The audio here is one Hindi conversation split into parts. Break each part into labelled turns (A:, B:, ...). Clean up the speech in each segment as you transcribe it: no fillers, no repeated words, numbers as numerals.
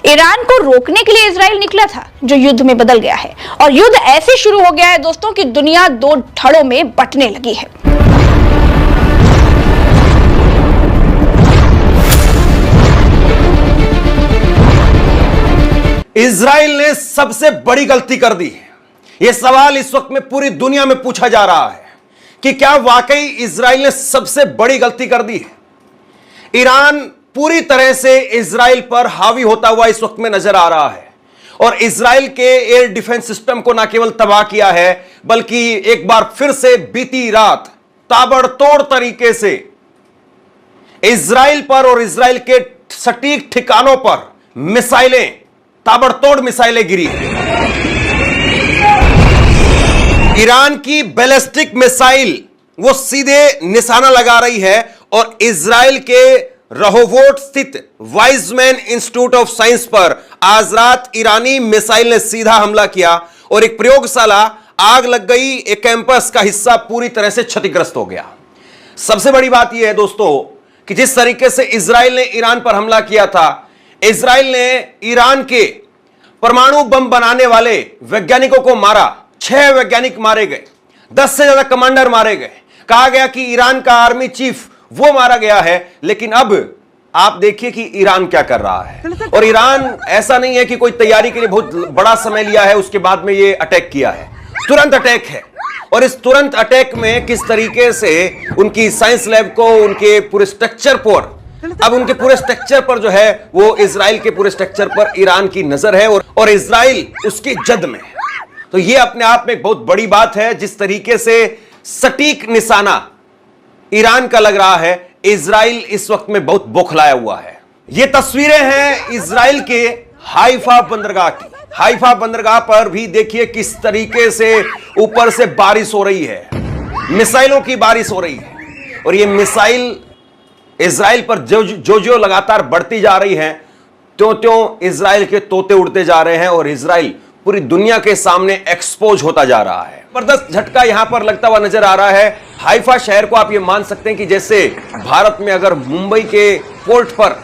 A: ईरान को रोकने के लिए इजराइल निकला था, जो युद्ध में बदल गया है। और युद्ध ऐसे शुरू हो गया है दोस्तों कि दुनिया दो धड़ों में बंटने लगी है।
B: इजराइल ने सबसे बड़ी गलती कर दी है। यह सवाल इस वक्त में पूरी दुनिया में पूछा जा रहा है कि क्या वाकई इजराइल ने सबसे बड़ी गलती कर दी है। ईरान पूरी तरह से इजराइल पर हावी होता हुआ इस वक्त में नजर आ रहा है और इजराइल के एयर डिफेंस सिस्टम को न केवल तबाह किया है, बल्कि एक बार फिर से बीती रात ताबड़तोड़ तरीके से इजराइल पर और इजराइल के सटीक ठिकानों पर मिसाइलें, ताबड़तोड़ मिसाइलें गिरी। ईरान की बैलिस्टिक मिसाइल वो सीधे निशाना लगा रही है और इजराइल के रहोवोट स्थित वाइजमैन इंस्टीट्यूट ऑफ साइंस पर आज रात ईरानी मिसाइल ने सीधा हमला किया और एक प्रयोगशाला आग लग गई। एक कैंपस का हिस्सा पूरी तरह से क्षतिग्रस्त हो गया। सबसे बड़ी बात यह है दोस्तों कि जिस तरीके से इजराइल ने ईरान पर हमला किया था, इजराइल ने ईरान के परमाणु बम बनाने वाले वैज्ञानिकों को मारा। 6 वैज्ञानिक मारे गए, 10 से ज्यादा कमांडर मारे गए। कहा गया कि ईरान का आर्मी चीफ वो मारा गया है। लेकिन अब आप देखिए कि ईरान क्या कर रहा है। और ईरान ऐसा नहीं है कि कोई तैयारी के लिए बहुत बड़ा समय लिया है, उसके बाद में ये अटैक किया है। तुरंत अटैक है। और इस तुरंत अटैक में किस तरीके से उनकी साइंस लैब को, उनके पूरे स्ट्रक्चर पर, अब उनके पूरे स्ट्रक्चर पर जो है वो इजराइल के पूरे स्ट्रक्चर पर ईरान की नजर है और इजराइल उसकी जद में। तो ये अपने आप में एक बहुत बड़ी बात है। जिस तरीके से सटीक निशाना ईरान का लग रहा है, इजराइल इस वक्त में बहुत बौखलाया हुआ है। ये तस्वीरें हैं इजराइल के हाइफा बंदरगाह की। हाइफा बंदरगाह पर भी देखिए किस तरीके से ऊपर से बारिश हो रही है, मिसाइलों की बारिश हो रही है। और ये मिसाइल इजराइल पर जो लगातार बढ़ती जा रही है, त्यों त्यों इजराइल के तोते उड़ते जा रहे हैं और इजराइल पूरी दुनिया के सामने एक्सपोज होता जा रहा है। जबरदस्त झटका यहां पर लगता हुआ नजर आ रहा है। हाइफा शहर को आप ये मान सकते हैं कि जैसे भारत में अगर मुंबई के पोर्ट पर,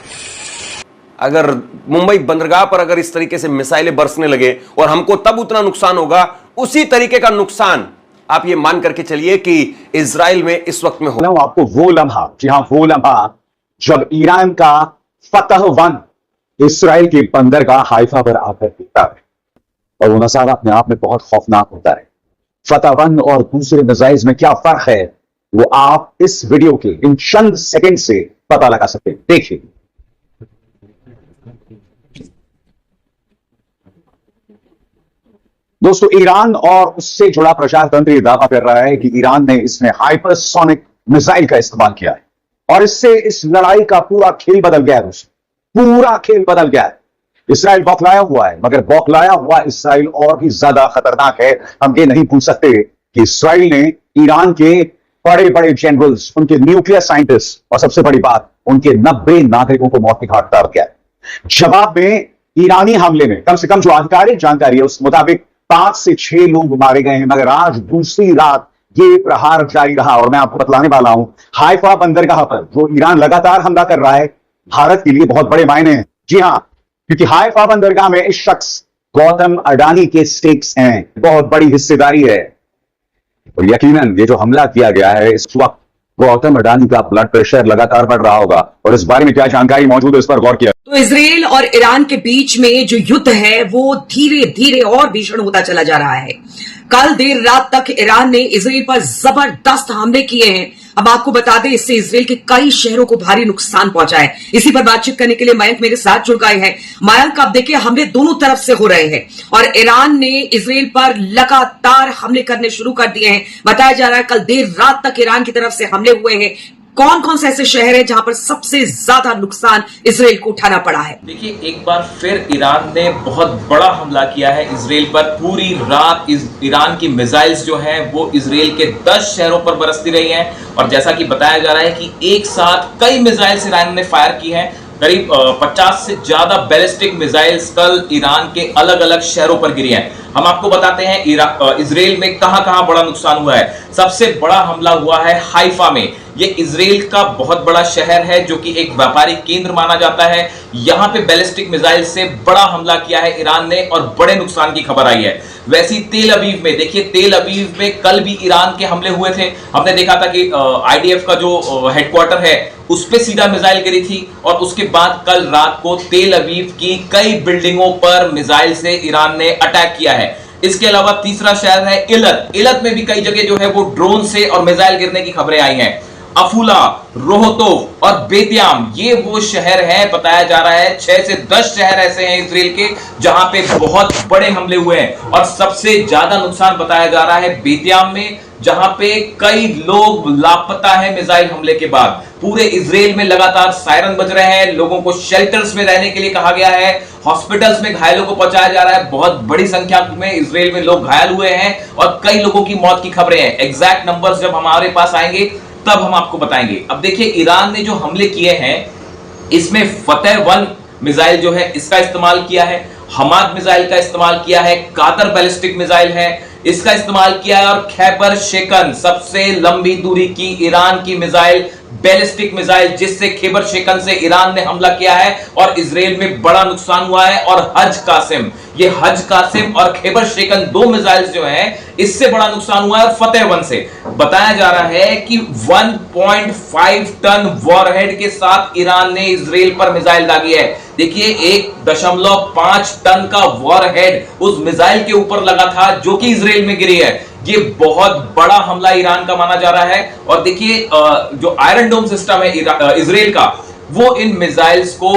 B: अगर मुंबई बंदरगाह पर अगर इस तरीके से मिसाइलें बरसने लगे और हमको तब उतना नुकसान होगा, उसी तरीके का नुकसान आप ये मान करके चलिए कि इजराइल में इस वक्त में हो।
C: आपको वो लम्हा, जी हां, वो लम्हा जब ईरान का फतह वन इजराइल के बंदरगाह हाइफा पर आकर दिखता है और वो नजारा अपने आप में बहुत खौफनाक होता है। फतह वन और दूसरे मिसाइल्स में क्या फर्क है वो आप इस वीडियो के इन चंद सेकंड से पता लगा सकते हैं। देखिए, दोस्तों, ईरान और उससे जुड़ा प्रचार तंत्र यह दावा कर रहा है कि ईरान ने इसमें हाइपरसोनिक मिसाइल का इस्तेमाल किया है और इससे इस लड़ाई का पूरा खेल बदल गया है। पूरा खेल बदल गया है। इसराइल बौखलाया हुआ है, मगर बौखलाया हुआ इसराइल और भी ज्यादा खतरनाक है। हम ये नहीं भूल सकते कि इसराइल ने ईरान के बड़े बड़े जनरल्स, उनके न्यूक्लियर साइंटिस्ट और सबसे बड़ी बात, उनके 90 नागरिकों को मौत के घाट उतार दिया है। जवाब में ईरानी हमले में कम से कम जो आधिकारिक जानकारी है उस मुताबिक 5 से 6 लोग मारे गए हैं। मगर आज दूसरी रात ये प्रहार जारी रहा और मैं आपको बतलाने वाला हूं, हाइफा बंदरगाह पर जो ईरान लगातार हमला कर रहा है, भारत के लिए बहुत बड़े मायने हैं। जी हां, क्योंकि हाइफा बंदरगाह में इस शख्स गौतम अडानी के स्टेक्स हैं, बहुत बड़ी हिस्सेदारी है। और यकीनन ये जो हमला किया गया है, इस वक्त गौतम अडानी का ब्लड प्रेशर लगातार बढ़ रहा होगा और इस बारे में क्या जानकारी मौजूद है इस पर गौर किया।
D: तो इजराइल और ईरान के बीच में जो युद्ध है वो धीरे धीरे और भीषण होता चला जा रहा है। कल देर रात तक ईरान ने इजराइल पर जबरदस्त हमले किए हैं। अब आपको बता दें, इससे इजराइल के कई शहरों को भारी नुकसान पहुंचा है। इसी पर बातचीत करने के लिए मयंक मेरे साथ जुड़ गए हैं। मयंक, आप देखिए, हमले दोनों तरफ से हो रहे हैं और ईरान ने इजराइल पर लगातार हमले करने शुरू कर दिए हैं। बताया जा रहा है कल देर रात तक ईरान की तरफ से हमले हुए हैं। कौन कौन से ऐसे शहर हैं जहां पर सबसे ज्यादा नुकसान इजराइल को उठाना पड़ा है?
E: देखिए, एक बार फिर ईरान ने बहुत बड़ा हमला किया है इजराइल पर। पूरी रात ईरान की मिसाइल्स जो हैं वो इजराइल के 10 शहरों पर बरसती रही हैं और जैसा कि बताया जा रहा है कि एक साथ कई मिसाइल्स ईरान ने फायर की हैं। करीब 50 से ज्यादा बैलिस्टिक मिसाइल्स कल ईरान के अलग अलग शहरों पर गिरी हैं। हम आपको बताते हैं इजराइल में कहां कहां बड़ा नुकसान हुआ है। सबसे बड़ा हमला हुआ है हाइफा में। ये इजराइल का बहुत बड़ा शहर है जो कि एक व्यापारिक केंद्र माना जाता है। यहां पे बैलिस्टिक मिसाइल से बड़ा हमला किया है ईरान ने और बड़े नुकसान की खबर आई है। वैसी तेल अवीव में देखिए, तेल अवीव में कल भी ईरान के हमले हुए थे। हमने देखा था कि आईडीएफ का जो हेडक्वार्टर है उस पे सीधा मिसाइल गिरी थी और उसके बाद कल रात को तेल अवीव की कई बिल्डिंगों पर मिसाइल से ईरान ने अटैक किया है। इसके अलावा तीसरा शहर है इलत। इलत में भी कई जगह जो है वो ड्रोन से और मिसाइल गिरने की खबरें आई हैं। अफूला, रोहतोव और बेतियाम ये वो शहर है, बताया जा रहा है 6 से 10 शहर ऐसे हैं इजराइल के जहां पे बहुत बड़े हमले हुए हैं और सबसे ज्यादा नुकसान बताया जा रहा है बेतियाम में, जहां पे कई लोग लापता है मिसाइल हमले के बाद। पूरे इजराइल में लगातार सायरन बज रहे हैं, लोगों को शेल्टर्स में रहने के लिए कहा गया है, हॉस्पिटल्स में घायलों को पहुंचाया जा रहा है। बहुत बड़ी संख्या में इजराइल में लोग घायल हुए हैं और कई लोगों की मौत की खबरें हैं। एग्जैक्ट नंबर्स जब हमारे पास आएंगे तब हम आपको बताएंगे। अब देखिए, ईरान ने जो हमले किए हैं इसमें फतेह-1 मिसाइल जो है इसका इस्तेमाल किया है, हमाद मिसाइल का इस्तेमाल किया है, कादर बैलिस्टिक मिसाइल है इसका इस्तेमाल किया है और खैबर शेकन सबसे लंबी दूरी की ईरान की मिसाइल, बैलिस्टिक मिसाइल जिससे खैबर शेकन से ईरान ने हमला किया है और इजराइल में बड़ा नुकसान हुआ है। और हज कासिम, ये हज कासिम और खैबर शेकन 2 मिसाइल्स जो हैं इससे बड़ा नुकसान हुआ है। और फतेह-1 से बताया जा रहा है कि 1.5 टन वॉरहेड के साथ ईरान ने इजराइल पर मिसाइल दागी है। देखिए, 1.5 टन का वॉरहेड उस मिसाइल के ऊपर लगा था जो कि इजराइल में गिरी है। ये बहुत बड़ा हमला ईरान का माना जा रहा है। और देखिए, जो आयरन डोम सिस्टम है इजराइल का, वो इन मिसाइल्स को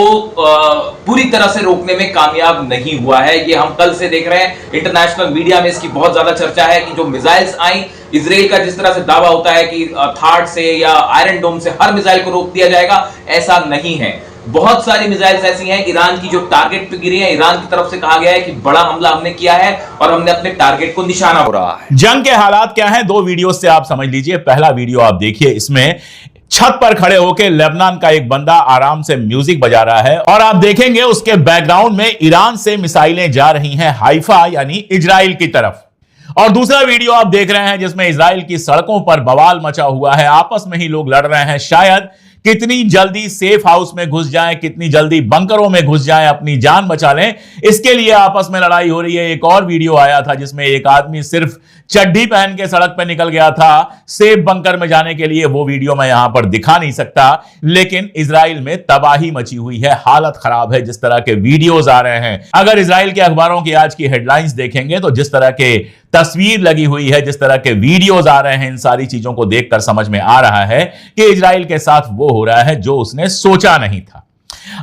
E: पूरी तरह से रोकने में कामयाब नहीं हुआ है। ये हम कल से देख रहे हैं, इंटरनेशनल मीडिया में इसकी बहुत ज्यादा चर्चा है कि जो मिसाइल्स आई, इजराइल का जिस तरह से दावा होता है कि थार्ड से या आयरन डोम से हर मिसाइल को रोक दिया जाएगा, ऐसा नहीं है। बहुत सारी मिसाइल्स ऐसी हैं ईरान की जो टारगेट पे गिरी हैं। ईरान की तरफ से कहा गया है कि बड़ा हमला हमने किया है और हमने अपने टारगेट को निशाना हो रहा है।
F: जंग के हालात क्या हैं, 2 वीडियो से आप समझ लीजिए। पहला वीडियो आप देखिए, इसमें छत पर खड़े होकर लेबनान का एक बंदा आराम से म्यूजिक बजा रहा है और आप देखेंगे उसके बैकग्राउंड में ईरान से मिसाइलें जा रही हैं हाइफा यानी इजराइल की तरफ। और दूसरा वीडियो आप देख रहे हैं जिसमें इजराइल की सड़कों पर बवाल मचा हुआ है, आपस में ही लोग लड़ रहे हैं। शायद कितनी जल्दी सेफ हाउस में घुस जाएं, कितनी जल्दी बंकरों में घुस जाएं, अपनी जान बचा लें, इसके लिए आपस में लड़ाई हो रही है। एक और वीडियो आया था जिसमें एक आदमी सिर्फ चड्डी पहन के सड़क पर निकल गया था सेफ बंकर में जाने के लिए। वो वीडियो मैं यहां पर दिखा नहीं सकता, लेकिन इजराइल में तबाही मची हुई है, हालत खराब है जिस तरह के वीडियोज आ रहे हैं। अगर इजराइल के अखबारों की आज की हेडलाइंस देखेंगे तो जिस तरह के तस्वीर लगी हुई है, जिस तरह के वीडियोज आ रहे हैं, इन सारी चीजों को देखकर समझ में आ रहा है कि इजराइल के साथ वो हो रहा है जो उसने सोचा नहीं था।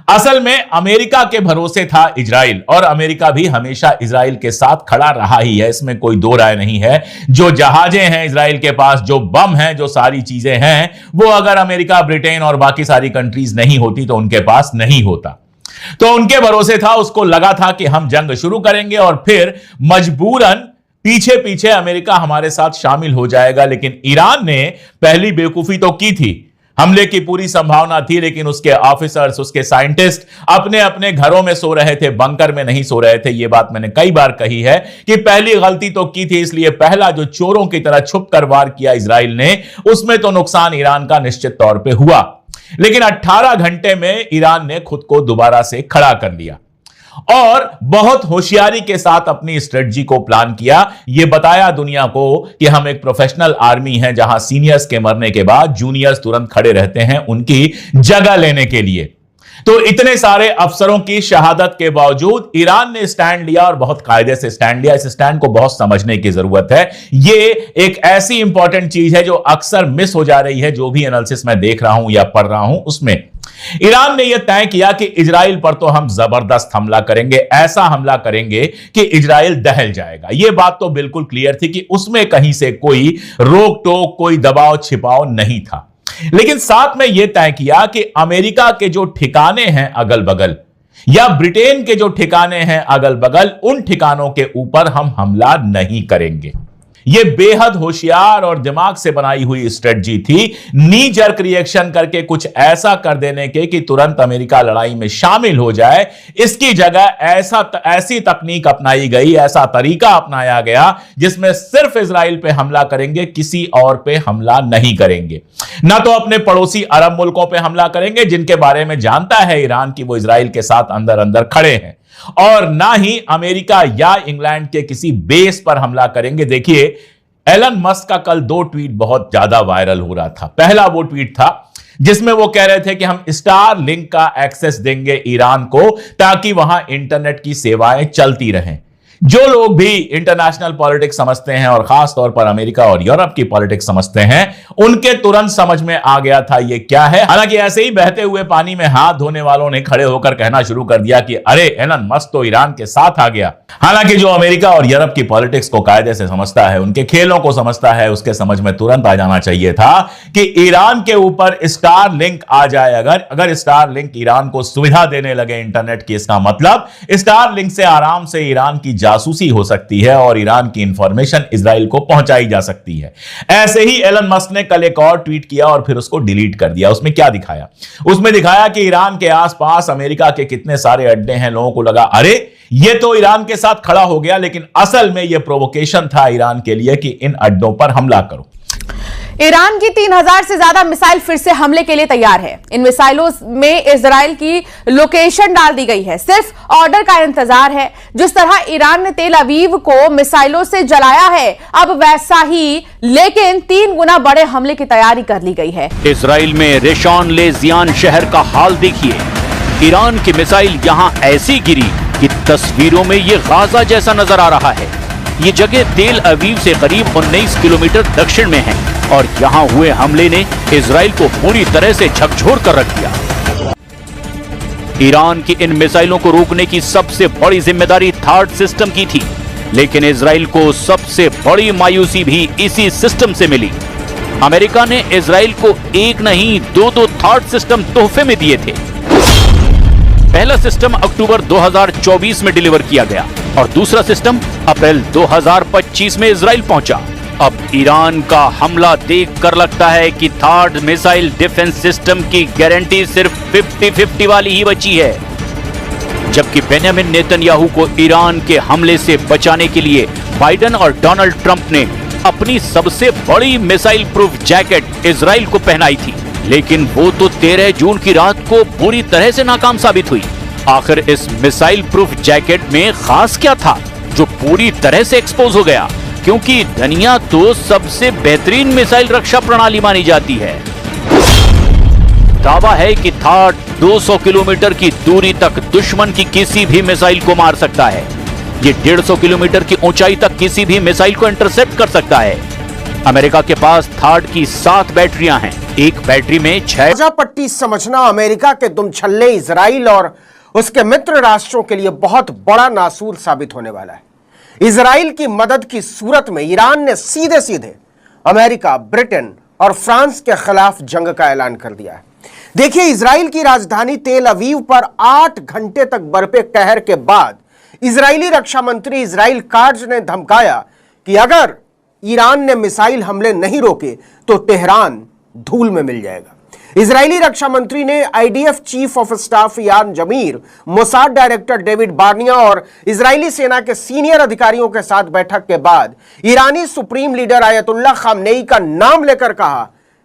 F: असल में अमेरिका के भरोसे था इजराइल और अमेरिका भी हमेशा इजराइल के साथ खड़ा रहा ही है, इसमें कोई दो राय नहीं है। जो जहाजें हैं इजराइल के पास, जो बम हैं, जो सारी चीजें हैं, वो अगर अमेरिका, ब्रिटेन और बाकी सारी कंट्रीज नहीं होती तो उनके पास नहीं होता। तो उनके भरोसे था, उसको लगा था कि हम जंग शुरू करेंगे और फिर मजबूरन पीछे पीछे अमेरिका हमारे साथ शामिल हो जाएगा। लेकिन ईरान ने पहली बेवकूफी तो की थी, हमले की पूरी संभावना थी, लेकिन उसके ऑफिसर्स, उसके साइंटिस्ट अपने अपने घरों में सो रहे थे, बंकर में नहीं सो रहे थे। यह बात मैंने कई बार कही है कि पहली गलती तो की थी, इसलिए पहला जो चोरों की तरह छुप कर वार किया इजराइल ने, उसमें तो नुकसान ईरान का निश्चित तौर पे हुआ। लेकिन 18 घंटे में ईरान ने खुद को दोबारा से खड़ा कर लिया और बहुत होशियारी के साथ अपनी स्ट्रेटजी को प्लान किया। यह बताया दुनिया को कि हम एक प्रोफेशनल आर्मी हैं, जहां सीनियर्स के मरने के बाद जूनियर्स तुरंत खड़े रहते हैं उनकी जगह लेने के लिए। तो इतने सारे अफसरों की शहादत के बावजूद ईरान ने स्टैंड लिया और बहुत कायदे से स्टैंड लिया। इस स्टैंड को बहुत समझने की जरूरत है। यह एक ऐसी इंपॉर्टेंट चीज है जो अक्सर मिस हो जा रही है, जो भी एनालिसिस मैं देख रहा हूं या पढ़ रहा हूं उसमें। ईरान ने यह तय किया कि इजराइल पर तो हम जबरदस्त हमला करेंगे, ऐसा हमला करेंगे कि इजराइल दहल जाएगा। यह बात तो बिल्कुल क्लियर थी कि उसमें कहीं से कोई रोक टोक, कोई दबाव छिपाव नहीं था। लेकिन साथ में यह तय किया कि अमेरिका के जो ठिकाने हैं अगल बगल या ब्रिटेन के जो ठिकाने हैं अगल बगल, उन ठिकानों के ऊपर हम हमला नहीं करेंगे। ये बेहद होशियार और दिमाग से बनाई हुई स्ट्रेटजी थी, नी जर्क रिएक्शन करके कुछ ऐसा कर देने के कि तुरंत अमेरिका लड़ाई में शामिल हो जाए। इसकी जगह ऐसी तकनीक अपनाई गई, ऐसा तरीका अपनाया गया जिसमें सिर्फ इजराइल पे हमला करेंगे, किसी और पे हमला नहीं करेंगे। ना तो अपने पड़ोसी अरब मुल्कों पे हमला करेंगे जिनके बारे में जानता है ईरान की वो इजराइल के साथ अंदर अंदर खड़े हैं, और ना ही अमेरिका या इंग्लैंड के किसी बेस पर हमला करेंगे। देखिए, एलन मस्क का कल 2 ट्वीट बहुत ज्यादा वायरल हो रहा था। पहला वो ट्वीट था जिसमें वो कह रहे थे कि हम स्टार लिंक का एक्सेस देंगे ईरान को ताकि वहां इंटरनेट की सेवाएं चलती रहें। जो लोग भी इंटरनेशनल पॉलिटिक्स समझते हैं और खास तौर पर अमेरिका और यूरोप की पॉलिटिक्स समझते हैं, उनके तुरंत समझ में आ गया था ये क्या है। हालांकि ऐसे ही बहते हुए पानी में हाथ धोने वालों ने खड़े होकर कहना शुरू कर दिया कि अरे एलन मस्क तो ईरान के साथ आ गया। हालांकि जो अमेरिका और यूरोप की पॉलिटिक्स को कायदे से समझता है, उनके खेलों को समझता है, उसके समझ में तुरंत आ जाना चाहिए था कि ईरान के ऊपर स्टार लिंक आ जाए। अगर स्टार लिंक ईरान को सुविधा देने लगे इंटरनेट की, इसका मतलब स्टार लिंक से आराम से ईरान की जासूसी हो सकती है और ईरान की इंफॉर्मेशन इजराइल को पहुंचाई जा सकती है। ऐसे ही एलन मस्क ने कल एक और ट्वीट किया और फिर उसको डिलीट कर दिया। उसमें क्या दिखाया? उसमें दिखाया कि ईरान के आसपास अमेरिका के कितने सारे अड्डे हैं। लोगों को लगा अरे ये तो ईरान के साथ खड़ा हो गया, लेकिन असल में यह प्रोवोकेशन था ईरान के लिए कि इन अड्डों पर हमला करो।
G: ईरान की 3000 से ज्यादा मिसाइल फिर से हमले के लिए तैयार है। इन मिसाइलों में इजराइल की लोकेशन डाल दी गई है, सिर्फ ऑर्डर का इंतजार है। जिस तरह ईरान ने तेल अवीव को मिसाइलों से जलाया है, अब वैसा ही लेकिन 3 गुना बड़े हमले की तैयारी कर ली गई है।
H: इजराइल में रेशॉन लेजियान शहर का हाल देखिए। ईरान की मिसाइल यहां ऐसी गिरी कि तस्वीरों में ये गाजा जैसा नजर आ रहा है। ये जगह तेल अवीव से करीब 19 किलोमीटर दक्षिण में है और यहां हुए हमले ने इजराइल को पूरी तरह से झकझोर कर रख दिया। ईरान की इन मिसाइलों को रोकने की सबसे बड़ी जिम्मेदारी थार्ड सिस्टम की थी, लेकिन इजराइल को सबसे बड़ी मायूसी भी इसी सिस्टम से मिली। अमेरिका ने इजराइल को एक नहीं 2 थार्ड सिस्टम तोहफे में दिए थे। पहला सिस्टम अक्टूबर 2024 में डिलीवर किया गया और दूसरा सिस्टम अप्रैल 2025 में इजराइल पहुंचा। अब ईरान का हमला देखकर लगता है कि थर्ड मिसाइल डिफेंस सिस्टम की गारंटी सिर्फ 50-50 वाली ही बची है। जबकि बेंजामिन नेतन्याहू को ईरान के हमले से बचाने के लिए बाइडेन और डोनाल्ड ट्रंप ने अपनी सबसे बड़ी मिसाइल प्रूफ जैकेट इजराइल को पहनाई थी, लेकिन वो तो 13 जून की रात को पूरी तरह से नाकाम साबित हुई। आखिर इस मिसाइल प्रूफ जैकेट में खास क्या था जो पूरी तरह से एक्सपोज हो गया? क्योंकि दुनिया तो सबसे बेहतरीन मिसाइल रक्षा प्रणाली मानी जाती है। दावा है कि थार्ड 200 किलोमीटर की दूरी तक दुश्मन की किसी भी मिसाइल को मार सकता है। ये 150 किलोमीटर की ऊंचाई तक किसी भी मिसाइल को इंटरसेप्ट कर सकता है। अमेरिका के पास थार्ड की 7 बैटरियां हैं। एक बैटरी में 6
I: पट्टी समझना अमेरिका के दुमछल्ले इजराइल और उसके मित्र राष्ट्रों के लिए बहुत बड़ा नासूर साबित होने वाला है। इजराइल की मदद की सूरत में ईरान ने सीधे सीधे अमेरिका, ब्रिटेन और फ्रांस के खिलाफ जंग का ऐलान कर दिया है। देखिए, इजराइल की राजधानी तेल अवीव पर 8 घंटे तक बरपे कहर के बाद इजरायली रक्षा मंत्री इजराइल काट्ज ने धमकाया कि अगर ईरान ने मिसाइल हमले नहीं रोके तो तेहरान धूल में मिल जाएगा। इजरायली रक्षा मंत्री ने आईडीएफ चीफ ऑफ स्टाफ यान जमीर, मोसाद डायरेक्टर डेविड बार्निया और इजरायली सेना के सीनियर अधिकारियों के साथ बैठक के बाद ईरानी सुप्रीम लीडर आयतुल्लाह खामनेई का नाम लेकर कहा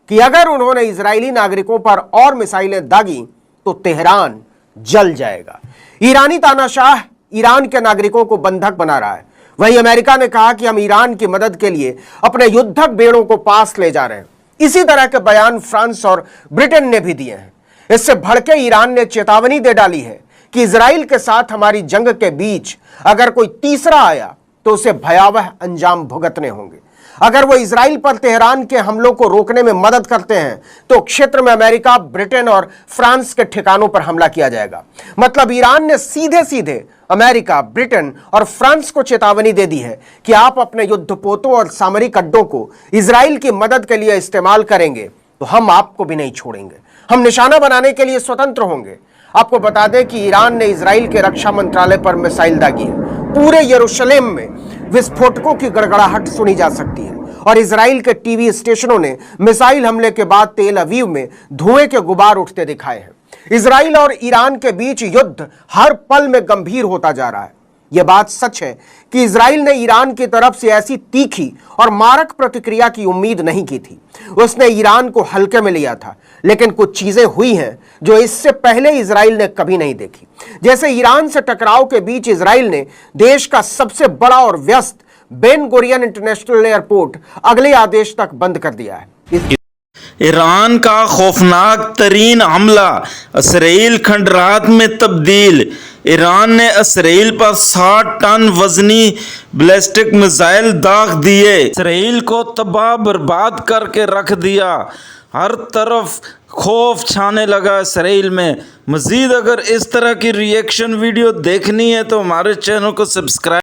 I: कि अगर उन्होंने इजरायली नागरिकों पर और मिसाइलें दागी तो तेहरान जल जाएगा। ईरानी तानाशाह ईरान के नागरिकों को बंधक बना रहा है। वहीं अमेरिका ने कहा कि हम ईरान की मदद के लिए अपने युद्धक बेड़ों को पास ले जा रहे हैं। इसी तरह के बयान फ्रांस और ब्रिटेन ने भी दिए हैं। इससे भड़के ईरान ने चेतावनी दे डाली है कि इजराइल के साथ हमारी जंग के बीच अगर कोई तीसरा आया तो उसे भयावह अंजाम भुगतने होंगे। अगर वो इजराइल पर तेहरान के हमलों को रोकने में मदद करते हैं तो क्षेत्र में अमेरिका, ब्रिटेन और फ्रांस के ठिकानों पर हमला किया जाएगा। मतलब ईरान ने सीधे सीधे अमेरिका, ब्रिटेन और फ्रांस को चेतावनी दे दी है कि आप अपने युद्धपोतों और सामरिक अड्डों को इजराइल की मदद के लिए इस्तेमाल करेंगे तो हम आपको भी नहीं छोड़ेंगे। हम निशाना बनाने के लिए स्वतंत्र होंगे। आपको बता दें कि ईरान ने इजराइल के रक्षा मंत्रालय पर मिसाइल दागी है। पूरे यरूशलेम में विस्फोटकों की गड़गड़ाहट सुनी जा सकती है और इजराइल के टीवी स्टेशनों ने मिसाइल हमले के बाद तेल अवीव में धुएं के गुबार उठते दिखाए हैं। इजराइल और ईरान के बीच युद्ध हर पल में गंभीर होता जा रहा है। यह बात सच है कि इजराइल ने ईरान की तरफ से ऐसी तीखी और मारक प्रतिक्रिया की उम्मीद नहीं की थी। उसने ईरान को हल्के में लिया था, लेकिन कुछ चीजें हुई हैं जो इससे पहले इजराइल ने कभी नहीं देखी। जैसे ईरान से टकराव के बीच इजराइल ने देश का सबसे बड़ा और व्यस्त बेन गुरियन इंटरनेशनल एयरपोर्ट अगले आदेश तक बंद कर दिया है।
J: ईरान का खौफनाक तरीन हमला, इसराइल खंडरात में तब्दील। ईरान ने इसराइल पर 60 टन वजनी बैलिस्टिक मिसाइल दाग दिए, इसराइल को तबाह बर्बाद करके रख दिया। हर तरफ खौफ छाने लगा इसराइल में। मजीद अगर इस तरह की रिएक्शन वीडियो देखनी है तो हमारे चैनल को सब्सक्राइब